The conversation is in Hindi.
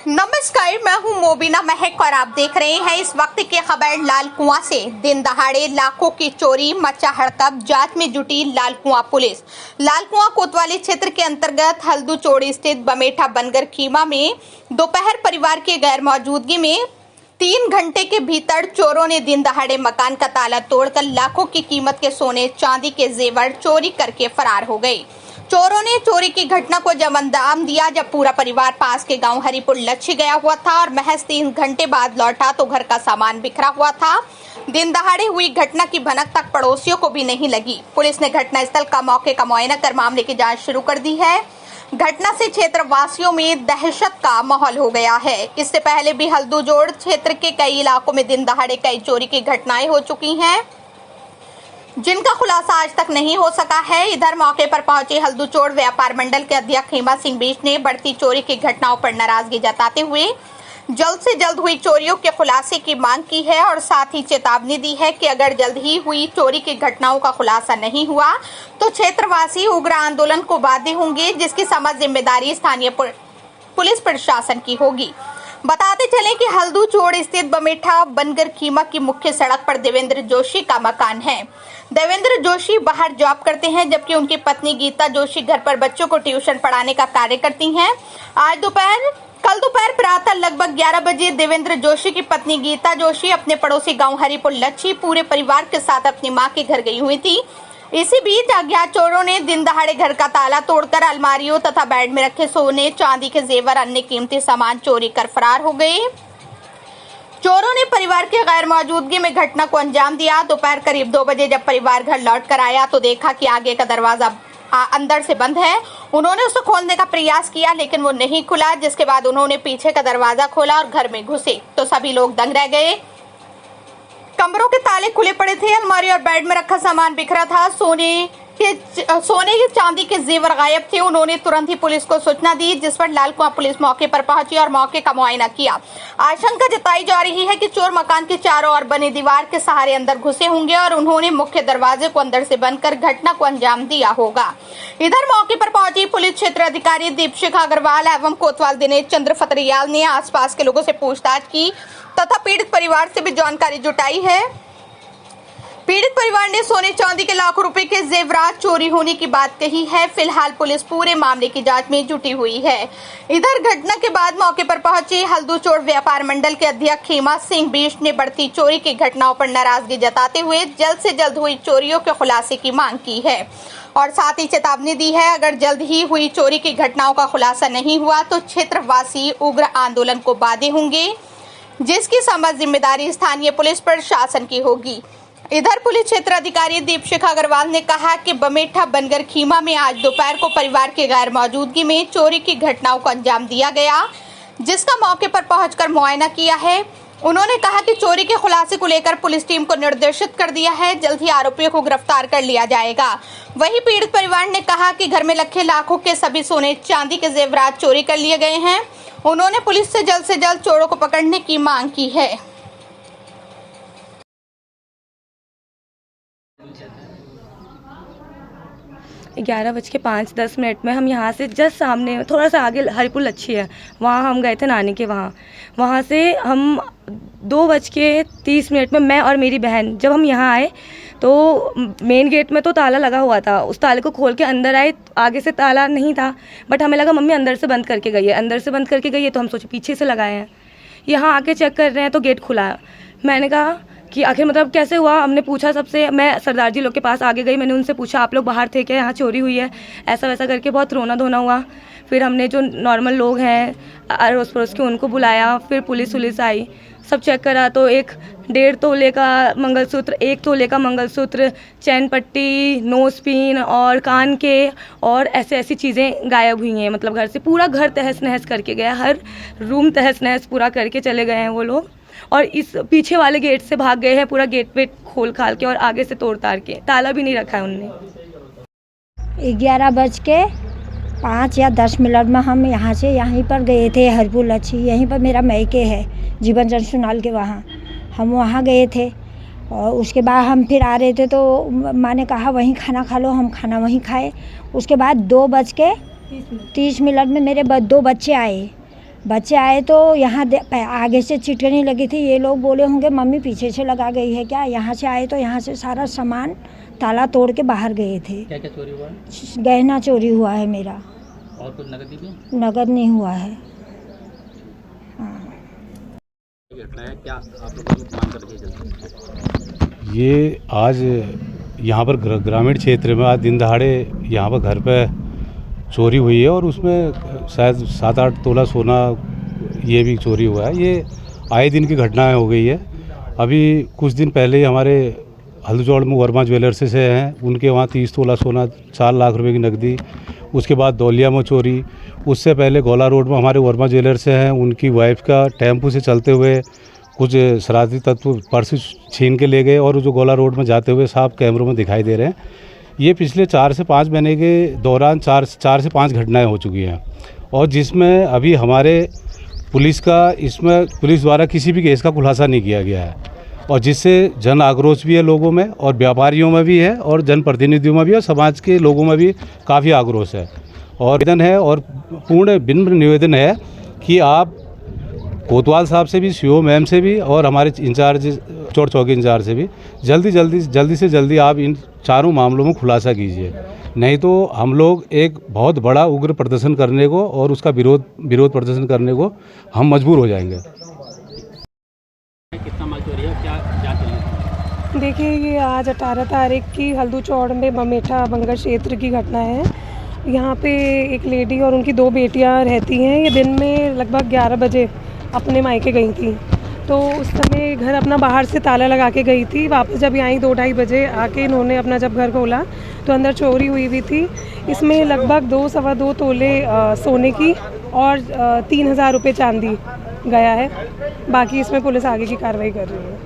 नमस्कार, मैं हूं मोबिना महक और आप देख रहे हैं इस वक्त की खबर लाल कुआं से। दिन दहाड़े लाखों की चोरी, मचा हड़कंप, जांच में जुटी लाल कुआं पुलिस। लाल कुआं कोतवाली क्षेत्र के अंतर्गत हल्दू चोड़ी स्थित बमेठा बनगर खीमा में दोपहर परिवार की गैर मौजूदगी में 3 घंटे के भीतर चोरों ने दिन दहाड़े मकान का ताला तोड़कर लाखों की कीमत के सोने चांदी के जेवर चोरी करके फरार हो गए। चोरों ने चोरी की घटना को जब अंजाम दिया जब पूरा परिवार पास के गांव हरिपुर लच्छी गया हुआ था और महज 3 घंटे बाद लौटा तो घर का सामान बिखरा हुआ था। दिन दहाड़े हुई घटना की भनक तक पड़ोसियों को भी नहीं लगी। पुलिस ने घटनास्थल का मौके का मुआयना कर मामले की जांच शुरू कर दी है। घटना से क्षेत्र वासियों में दहशत का माहौल हो गया है। इससे पहले भी हल्दू जोड़ क्षेत्र के कई इलाकों में दिन दहाड़े कई चोरी की घटनाएं हो चुकी हैं, जिनका खुलासा आज तक नहीं हो सका है। इधर मौके पर पहुंचे हल्दू चोड़ व्यापार मंडल के अध्यक्ष हेमा सिंह बीच ने बढ़ती चोरी की घटनाओं पर नाराजगी जताते हुए जल्द से जल्द हुई चोरियों के खुलासे की मांग की है और साथ ही चेतावनी दी है कि अगर जल्द ही हुई चोरी की घटनाओं का खुलासा नहीं हुआ तो क्षेत्रवासी उग्र आंदोलन को बाध्य होंगे, जिसकी समझ जिम्मेदारी स्थानीय पुलिस प्रशासन की होगी। बताते चलें कि हल्दू चोड़ स्थित बमेठा बनगर खीमा की मुख्य सड़क पर देवेंद्र जोशी का मकान है। देवेंद्र जोशी बाहर जॉब करते हैं, जबकि उनकी पत्नी गीता जोशी घर पर बच्चों को ट्यूशन पढ़ाने का कार्य करती हैं। कल दोपहर प्रातः लगभग 11 बजे देवेंद्र जोशी की पत्नी गीता जोशी अपने पड़ोसी गांव हरिपुर लच्छी पूरे परिवार के साथ अपनी मां के घर गई हुई थी। इसी बीच अज्ञात चोरों ने दिन दहाड़े घर का ताला तोड़कर अलमारियों तथा बेड में रखे सोने चांदी के जेवर अन्य कीमती सामान चोरी कर फरार हो गए। चोरों ने परिवार की गैर मौजूदगी में घटना को अंजाम दिया। दोपहर करीब 2 बजे जब परिवार घर लौट कर आया तो देखा कि आगे का दरवाजा अंदर से बंद है। उन्होंने उसे खोलने का प्रयास किया लेकिन वो नहीं खुला, जिसके बाद उन्होंने पीछे का दरवाजा खोला और घर में घुसे तो सभी लोग दंग रह गए। कमरों के ताले खुले पड़े थे, अलमारी और बेड में रखा सामान बिखरा था, सोने के चांदी के जेवर गायब थे। उन्होंने तुरंत ही पुलिस को सूचना दी, जिस पर लाल कुआं पुलिस मौके पर पहुंची और मौके का मुआयना किया। आशंका जताई जा रही है कि चोर मकान के चारों ओर बनी दीवार के सहारे अंदर घुसे होंगे और उन्होंने मुख्य दरवाजे को अंदर से बंद कर घटना को अंजाम दिया होगा। इधर मौके पर पहुंची पुलिस क्षेत्र अधिकारी दीपशिखा अग्रवाल एवं कोतवाल दिनेश चंद्र फतरियाल ने आसपास के लोगों से पूछताछ की तथा पीड़ित परिवार से भी जानकारी जुटाई है। पीड़ित परिवार ने सोने चांदी के लाखों रुपए के जेवरात चोरी होने की बात कही है। फिलहाल पुलिस पूरे मामले की जांच में जुटी हुई है। इधर घटना के बाद मौके पर पहुंचे हल्दू चोड़ व्यापार मंडल के अध्यक्ष हेमा सिंह बीच ने बढ़ती चोरी की घटनाओं पर नाराजगी जताते हुए जल्द से जल्द हुई चोरियों के खुलासे की मांग की है और साथ ही चेतावनी दी है, अगर जल्द ही हुई चोरी की घटनाओं का खुलासा नहीं हुआ तो क्षेत्रवासी उग्र आंदोलन को बाध्य होंगे, जिसकी समझ जिम्मेदारी स्थानीय पुलिस प्रशासन की होगी। इधर पुलिस क्षेत्र अधिकारी दीपशिखा अग्रवाल ने कहा कि बमेठा बनगर खीमा में आज दोपहर को परिवार के गैर मौजूदगी में चोरी की घटनाओं को अंजाम दिया गया, जिसका मौके पर पहुंचकर मुआयना किया है। उन्होंने कहा कि चोरी के खुलासे को लेकर पुलिस टीम को निर्देशित कर दिया है, जल्द ही आरोपियों को गिरफ्तार कर लिया जाएगा। वहीं पीड़ित परिवार ने कहा कि घर में रखे लाखों के सभी सोने चांदी के जेवरात चोरी कर लिए गए हैं। उन्होंने पुलिस से जल्द चोरों को पकड़ने की मांग की है। 11:05 में हम यहाँ से जस्ट सामने थोड़ा सा आगे हरिपुर लच्छी है, वहाँ हम गए थे नानी के वहाँ से हम 2:30 में मैं और मेरी बहन जब हम यहाँ आए तो मेन गेट में तो ताला लगा हुआ था। उस ताले को खोल के अंदर आए, आगे से ताला नहीं था, बट हमें लगा मम्मी अंदर से बंद करके गई है, तो हम सोचे पीछे से लगाए हैं। यहाँ आके चेक कर रहे हैं तो गेट खुला है। मैंने कहा कि आखिर मतलब कैसे हुआ, हमने पूछा सबसे। मैं सरदार जी लोग के पास आगे गई, मैंने उनसे पूछा आप लोग बाहर थे क्या, यहाँ चोरी हुई है, ऐसा वैसा करके बहुत रोना धोना हुआ। फिर हमने जो नॉर्मल लोग हैं अड़ोस पड़ोस के उनको बुलाया, फिर पुलिस आई, सब चेक करा तो 1.5 तोले का मंगलसूत्र, 1 तोले का मंगलसूत्र, चैन पट्टी, नोज पिन और कान के और ऐसी चीज़ें गायब हुई हैं। मतलब घर से पूरा घर तहस नहस करके गया, हर रूम तहस नहस पूरा करके चले गए हैं वो लोग। और इस पीछे वाले गेट से भाग गए हैं, पूरा गेट पे खोल खाल के और आगे से तोड़ ताड़ के, ताला भी नहीं रखा है उनने। 11:05 या 10 मिनट में हम यहाँ से यहीं पर गए थे हरिपुर लच्छी, यहीं पर मेरा मैके है जीवन जनसुनाल के वहाँ, हम वहाँ गए थे। और उसके बाद हम फिर आ रहे थे तो माँ ने कहा वहीं खाना खा लो, हम खाना वहीं खाए। उसके बाद 2:30 में मेरे 2 बच्चे आए बच्चे आए तो यहाँ आगे से चिटकनी लगी थी, ये लोग बोले होंगे मम्मी पीछे से लगा गई है क्या। यहाँ से आए तो यहाँ से सारा सामान ताला तोड़ के बाहर गए थे। क्या क्या चोरी हुआ है? गहना चोरी हुआ है मेरा, और कुछ नकदी भी? नगद नहीं हुआ है। घटना है, क्या आप लोगों की मांग कर रही है जल्दी? ये आज यहाँ पर ग्रामीण क्षेत्र में आज दिन दहाड़े यहाँ पर घर पे चोरी हुई है और उसमें शायद 7-8 तोला सोना ये भी चोरी हुआ है। ये आए दिन की घटनाएं हो गई है। अभी कुछ दिन पहले ही हमारे हल्दूचौड़ में वर्मा ज्वेलर्स से हैं, उनके वहाँ 30 तोला सोना, 4 लाख रुपए की नकदी। उसके बाद दौलिया में चोरी। उससे पहले गोला रोड में हमारे वर्मा ज्वेलर्स से हैं, उनकी वाइफ का टेम्पू से चलते हुए कुछ शरारती तत्व पर्स छीन के ले गए और जो गोला रोड में जाते हुए साफ कैमरों में दिखाई दे रहे हैं। ये पिछले 4 से 5 महीने के दौरान 4 से 5 घटनाएं हो चुकी हैं और जिसमें अभी हमारे पुलिस द्वारा किसी भी केस का खुलासा नहीं किया गया है और जिससे जन आक्रोश भी है लोगों में और व्यापारियों में भी है और जनप्रतिनिधियों में भी और समाज के लोगों में भी काफ़ी आक्रोश है और निवेदन है और पूर्ण विनम्र निवेदन है कि आप कोतवाल साहब से भी, सीओ मैम से भी और हमारे इंचार्ज चौड़ चौकी इंचार्ज से भी जल्दी से जल्दी आप इन चारों मामलों में खुलासा कीजिए, नहीं तो हम लोग एक बहुत बड़ा उग्र प्रदर्शन करने को और उसका विरोध प्रदर्शन करने को हम मजबूर हो जाएंगे। कितना माल चोरी है, क्या जांच चल रही है? देखिए, ये आज 18 तारीख की हल्दूचौड़ में बमेठा बंगर क्षेत्र की घटना है। यहाँ पे एक लेडी और उनकी 2 बेटियाँ रहती हैं। ये दिन में लगभग 11 बजे अपने मायके गई थी, तो उस समय घर अपना बाहर से ताला लगा के गई थी। वापस जब आई 2-2:30 बजे आके इन्होंने अपना जब घर खोला तो अंदर चोरी हुई हुई थी। इसमें लगभग 2-2.25 तोले सोने की और 3,000 रुपये चांदी गया है। बाकी इसमें पुलिस आगे की कार्रवाई कर रही है।